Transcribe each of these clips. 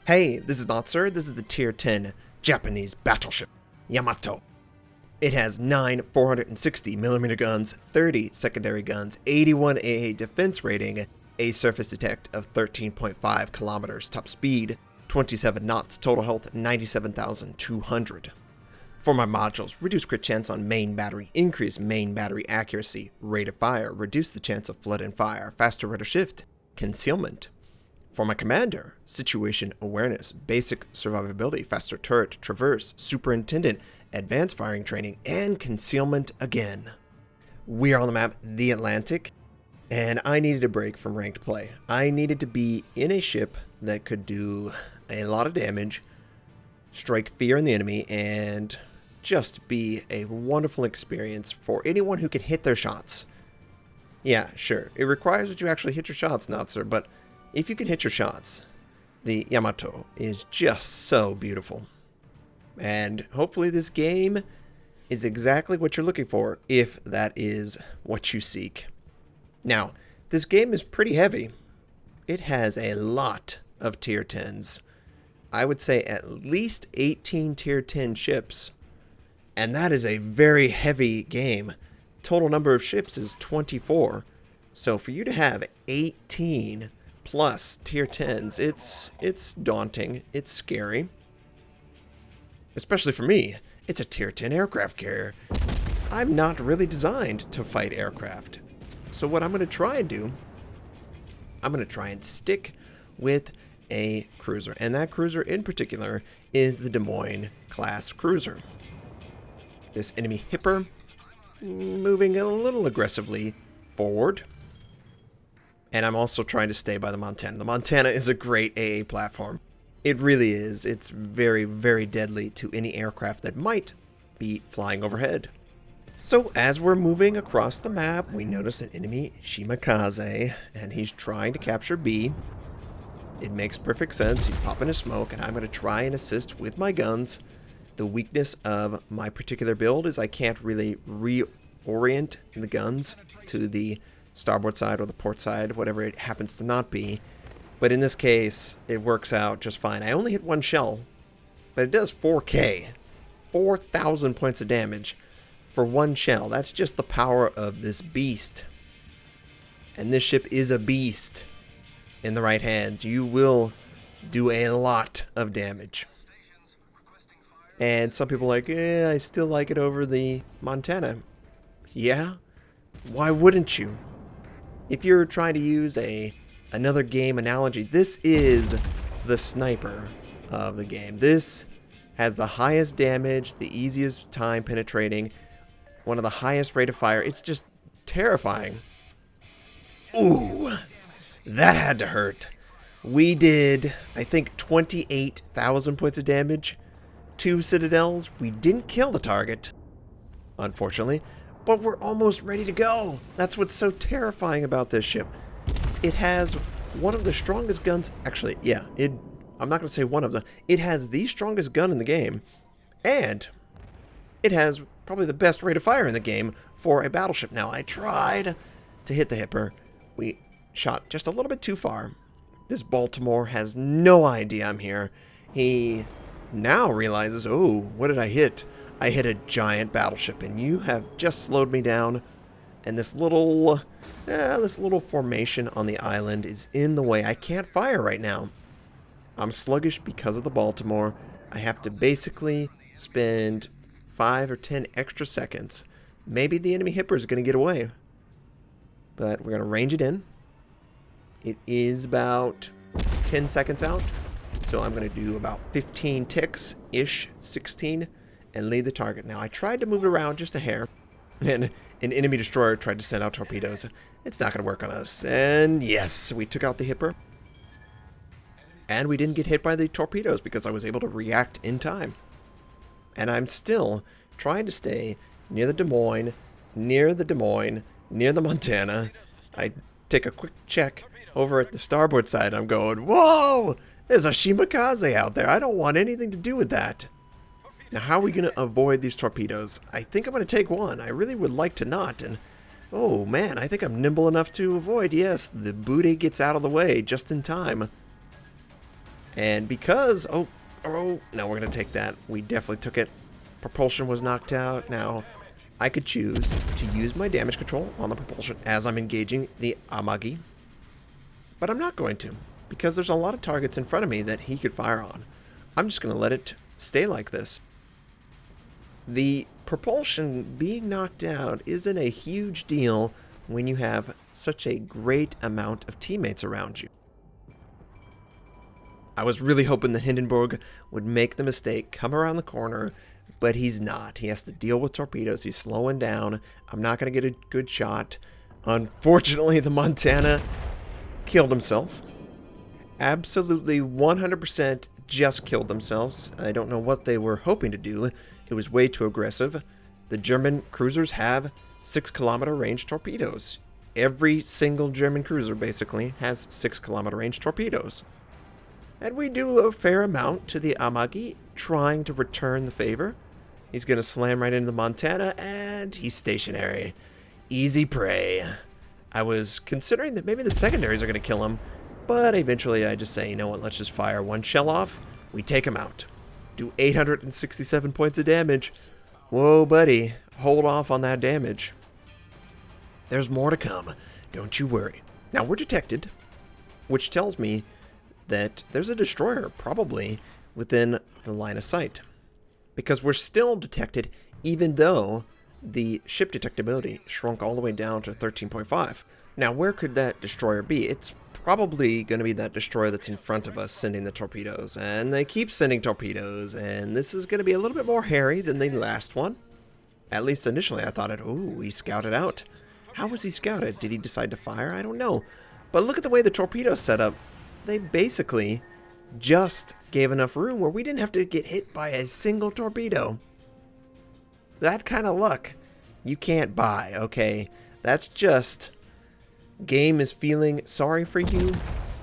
Hey, this is Notser. This is the Tier 10 Japanese battleship, Yamato. It has 9 460mm guns, 30 secondary guns, 81 AA defense rating, a surface detect of 13.5 kilometers, top speed 27 knots, total health 97,200. For my modules, reduce crit chance on main battery, increase main battery accuracy, rate of fire, reduce the chance of flood and fire, faster rate of shift, concealment. For my commander, situation awareness, basic survivability, faster turret, traverse, superintendent, advanced firing training, and concealment again. We are on the map, the Atlantic, and I needed a break from ranked play. I needed to be in a ship that could do a lot of damage, strike fear in the enemy, and just be a wonderful experience for anyone who can hit their shots. Yeah, sure, it requires that you actually hit your shots, Notser, but if you can hit your shots, the Yamato is just so beautiful. And hopefully this game is exactly what you're looking for, if that is what you seek. Now, this game is pretty heavy. It has a lot of tier 10s. I would say at least 18 tier 10 ships. And that is a very heavy game. Total number of ships is 24. So for you to have 18 plus tier 10s, it's daunting, it's scary. Especially for me, it's a tier 10 aircraft carrier. I'm not really designed to fight aircraft. So what I'm going to try and do, I'm going to try and stick with a cruiser. And that cruiser in particular is the Des Moines class cruiser. This enemy hipper moving a little aggressively forward. And I'm also trying to stay by the Montana. The Montana is a great AA platform. It really is. It's very, very deadly to any aircraft that might be flying overhead. So as we're moving across the map, we notice an enemy Shimakaze, and he's trying to capture B. It makes perfect sense. He's popping his smoke, and I'm going to try and assist with my guns. The weakness of my particular build is I can't really reorient the guns to the starboard side or the port side, whatever it happens to not be. But in this case, it works out just fine. I only hit one shell, but it does 4K. 4,000 points of damage for one shell. That's just the power of this beast. And this ship is a beast. In the right hands, you will do a lot of damage. And some people are like, I still like it over the Montana. Yeah? Why wouldn't you? If you're trying to use another game analogy, this is the sniper of the game. This has the highest damage, the easiest time penetrating, one of the highest rate of fire. It's just terrifying. Ooh, that had to hurt. We did, I think, 28,000 points of damage. 2 citadels. We didn't kill the target, unfortunately, but we're almost ready to go. That's what's so terrifying about this ship. It has one of the strongest guns. Actually, yeah, I'm not going to say one of them. It has the strongest gun in the game, and it has probably the best rate of fire in the game for a battleship. Now, I tried to hit the hipper. We shot just a little bit too far. This Baltimore has no idea I'm here. He now realizes, oh, what did I hit? I hit a giant battleship, and you have just slowed me down. And this little formation on the island is in the way. I can't fire right now. I'm sluggish because of the Baltimore. I have to basically spend 5 or 10 extra seconds. Maybe the enemy hipper is going to get away. But we're going to range it in. It is about 10 seconds out. So I'm going to do about 15 ticks-ish, 16, and lead the target. Now, I tried to move it around just a hair, and an enemy destroyer tried to send out torpedoes. It's not going to work on us. And yes, we took out the hipper. And we didn't get hit by the torpedoes because I was able to react in time. And I'm still trying to stay near the Des Moines, near the Montana. I take a quick check over at the starboard side. I'm going, whoa! There's a Shimakaze out there. I don't want anything to do with that. Now, how are we going to avoid these torpedoes? I think I'm going to take one. I really would like to not. And, oh, man, I think I'm nimble enough to avoid. Yes, the booty gets out of the way just in time. And because, no, we're going to take that. We definitely took it. Propulsion was knocked out. Now, I could choose to use my damage control on the propulsion as I'm engaging the Amagi. But I'm not going to, because there's a lot of targets in front of me that he could fire on. I'm just going to let it stay like this. The propulsion being knocked out isn't a huge deal when you have such a great amount of teammates around you. I was really hoping the Hindenburg would make the mistake, come around the corner, but he's not. He has to deal with torpedoes. He's slowing down. I'm not going to get a good shot. Unfortunately, the Montana killed himself. Absolutely 100% just killed themselves. I don't know what they were hoping to do. It was way too aggressive. The German cruisers have 6-kilometer range torpedoes. Every single German cruiser basically has 6-kilometer range torpedoes. And we do a fair amount to the Amagi, trying to return the favor. He's going to slam right into the Montana, and he's stationary. Easy prey. I was considering that maybe the secondaries are going to kill him, but eventually I just say, you know what, let's just fire one shell off. We take him out. Do 867 points of damage. Whoa, buddy. Hold off on that damage. There's more to come. Don't you worry. Now, we're detected, which tells me that there's a destroyer probably within the line of sight, because we're still detected even though the ship detectability shrunk all the way down to 13.5. Now, where could that destroyer be? It's probably going to be that destroyer that's in front of us sending the torpedoes, and they keep sending torpedoes, and this is going to be a little bit more hairy than the last one. At least initially I thought he scouted out. How was he scouted? Did he decide to fire? I don't know. But look at the way the torpedo's set up. They basically just gave enough room where we didn't have to get hit by a single torpedo. That kind of luck you can't buy, okay? That's just... game is feeling sorry for you.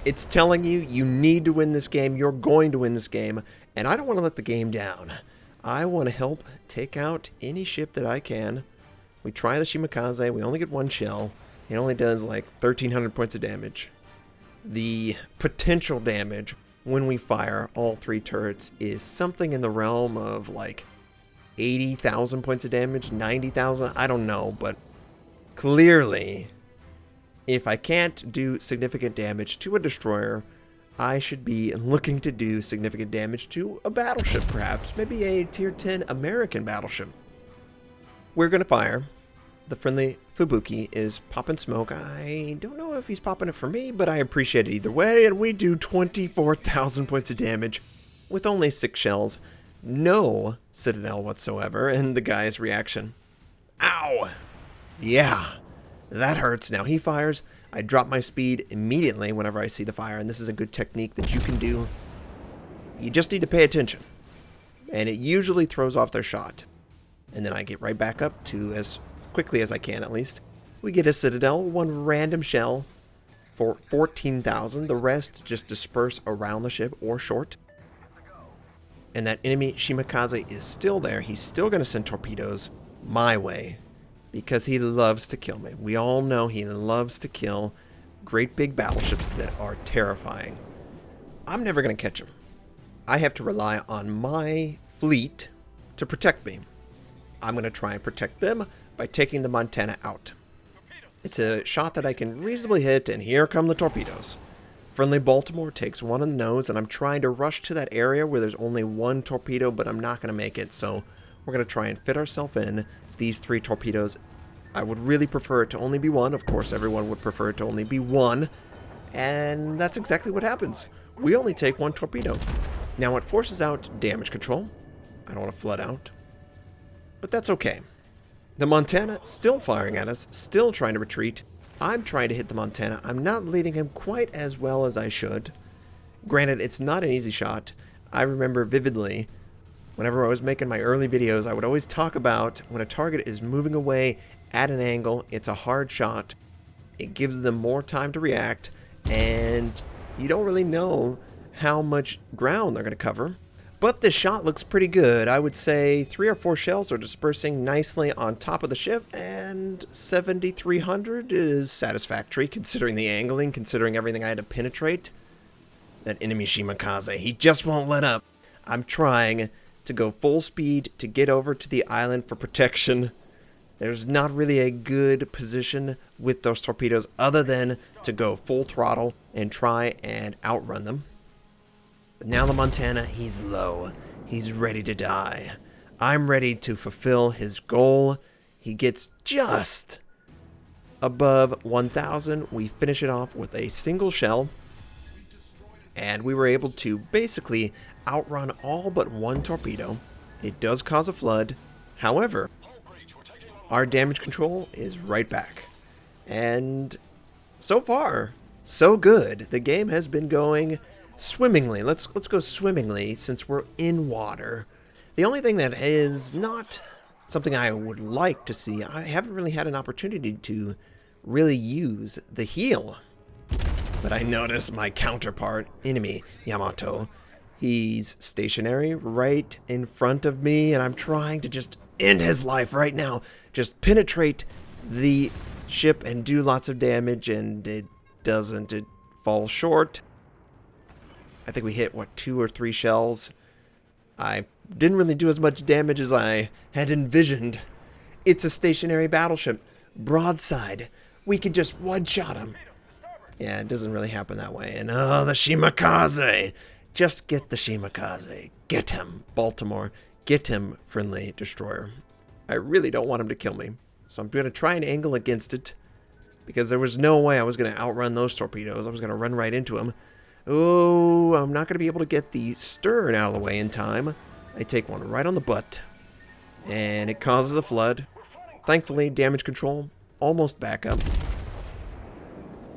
It's telling you you need to win this game. You're going to win this game. And I don't want to let the game down. I want to help take out any ship that I can. We try the Shimakaze. We only get one shell. It only does like 1,300 points of damage. The potential damage when we fire all 3 turrets is something in the realm of like 80,000 points of damage, 90,000. I don't know, but clearly, if I can't do significant damage to a destroyer, I should be looking to do significant damage to a battleship, perhaps. Maybe a tier 10 American battleship. We're going to fire. The friendly Fubuki is popping smoke. I don't know if he's popping it for me, but I appreciate it either way. And we do 24,000 points of damage with only 6 shells. No Citadel whatsoever. And the guy's reaction. Ow! Yeah. That hurts. Now he fires. I drop my speed immediately whenever I see the fire, and this is a good technique that you can do. You just need to pay attention. And it usually throws off their shot. And then I get right back up to, as quickly as I can at least. We get a Citadel, 1 random shell for 14,000. The rest just disperse around the ship or short. And that enemy Shimakaze is still there. He's still going to send torpedoes my way. Because he loves to kill me. We all know he loves to kill great big battleships that are terrifying. I'm never going to catch him. I have to rely on my fleet to protect me. I'm going to try and protect them by taking the Montana out. It's a shot that I can reasonably hit, and here come the torpedoes. Friendly Baltimore takes one on the nose, and I'm trying to rush to that area where there's only 1 torpedo, but I'm not going to make it, so we're going to try and fit ourselves in these 3 torpedoes. I would really prefer it to only be 1. Of course, everyone would prefer it to only be 1. And that's exactly what happens. We only take 1 torpedo. Now, it forces out damage control. I don't want to flood out. But that's okay. The Montana still firing at us, still trying to retreat. I'm trying to hit the Montana. I'm not leading him quite as well as I should. Granted, it's not an easy shot. I remember vividly, whenever I was making my early videos, I would always talk about when a target is moving away at an angle, it's a hard shot. It gives them more time to react, and you don't really know how much ground they're going to cover. But this shot looks pretty good. I would say 3 or 4 shells are dispersing nicely on top of the ship, and 7,300 is satisfactory considering the angling, considering everything I had to penetrate. That enemy Shimakaze, he just won't let up. I'm trying to go full speed to get over to the island for protection. There's not really a good position with those torpedoes other than to go full throttle and try and outrun them. But now the Montana, he's low. He's ready to die. I'm ready to fulfill his goal. He gets just above 1,000. We finish it off with a single shell. And we were able to basically outrun all but one torpedo. It does cause a flood. However, our damage control is right back. And so far, so good. The game has been going swimmingly. Let's go swimmingly since we're in water. The only thing that is not something I would like to see, I haven't really had an opportunity to really use the heal. But I notice my counterpart, enemy Yamato, he's stationary right in front of me, and I'm trying to just end his life right now. Just penetrate the ship and do lots of damage, and it doesn't. It falls short. I think we hit, what, 2 or 3 shells. I didn't really do as much damage as I had envisioned. It's a stationary battleship. Broadside. We could just one-shot him. Yeah, it doesn't really happen that way. And oh, the Shimakaze. Just get the Shimakaze. Get him, Baltimore. Get him, friendly destroyer. I really don't want him to kill me. So I'm going to try and angle against it. Because there was no way I was going to outrun those torpedoes. I was going to run right into them. Oh, I'm not going to be able to get the stern out of the way in time. I take one right on the butt. And it causes a flood. Thankfully, damage control almost back up.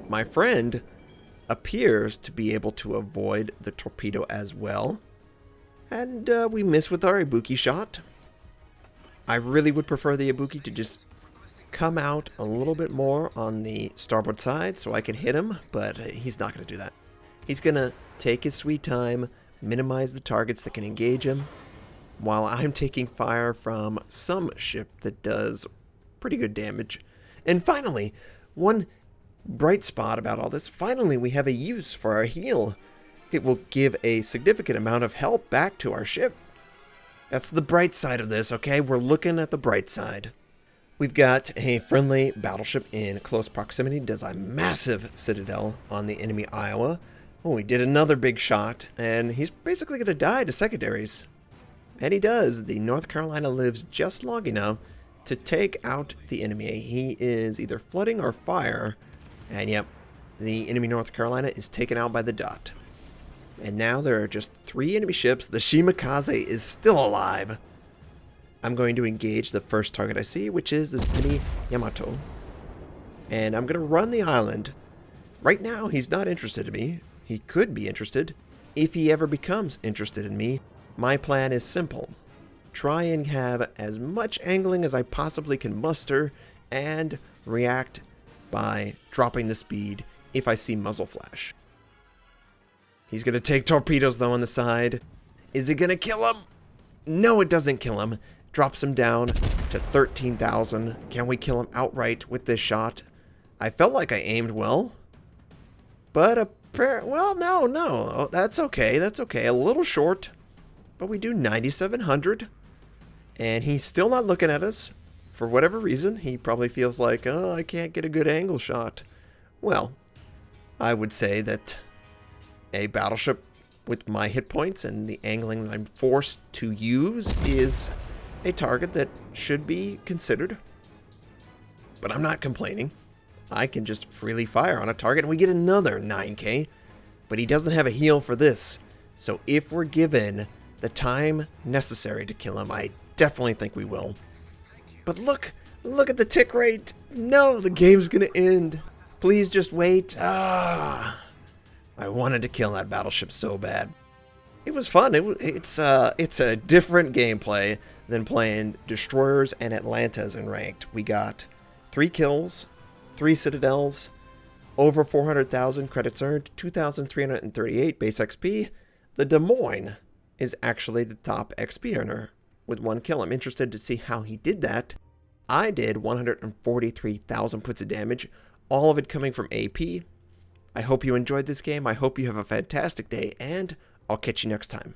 My friend appears to be able to avoid the torpedo as well. And we miss with our Ibuki shot. I really would prefer the Ibuki to just come out a little bit more on the starboard side so I can hit him, but he's not going to do that. He's going to take his sweet time, minimize the targets that can engage him, while I'm taking fire from some ship that does pretty good damage. And finally, one bright spot about all this, finally we have a use for our heal. It will give a significant amount of health back to our ship. That's the bright side of this, okay? We're looking at the bright side. We've got a friendly battleship in close proximity, does a massive citadel on the enemy Iowa. Oh, he did another big shot, and he's basically going to die to secondaries. And he does. The North Carolina lives just long enough to take out the enemy. He is either flooding or fire. And yep, the enemy North Carolina is taken out by the dot. And now there are just 3 enemy ships. The Shimakaze is still alive. I'm going to engage the first target I see, which is this enemy Yamato. And I'm going to run the island. Right now, he's not interested in me. He could be interested. If he ever becomes interested in me, my plan is simple. Try and have as much angling as I possibly can muster and react by dropping the speed if I see muzzle flash. He's going to take torpedoes though on the side. Is it going to kill him? No, it doesn't kill him. Drops him down to 13,000. Can we kill him outright with this shot? I felt like I aimed well. But well, no. Oh, that's okay. That's okay. A little short. But we do 9,700. And he's still not looking at us. For whatever reason, he probably feels like, oh, I can't get a good angle shot. Well, I would say that a battleship with my hit points and the angling that I'm forced to use is a target that should be considered. But I'm not complaining. I can just freely fire on a target and we get another 9K. But he doesn't have a heal for this. So if we're given the time necessary to kill him, I definitely think we will. But look at the tick rate. No, the game's gonna end. Please just wait. I wanted to kill that battleship so bad. It was fun. It's a different gameplay than playing destroyers and Atlantas in ranked. We got 3 kills, 3 citadels, over 400,000 credits earned, 2,338 base XP. The Des Moines is actually the top XP earner with 1 kill. I'm interested to see how he did that. I did 143,000 puts of damage, all of it coming from AP. I hope you enjoyed this game. I hope you have a fantastic day, and I'll catch you next time.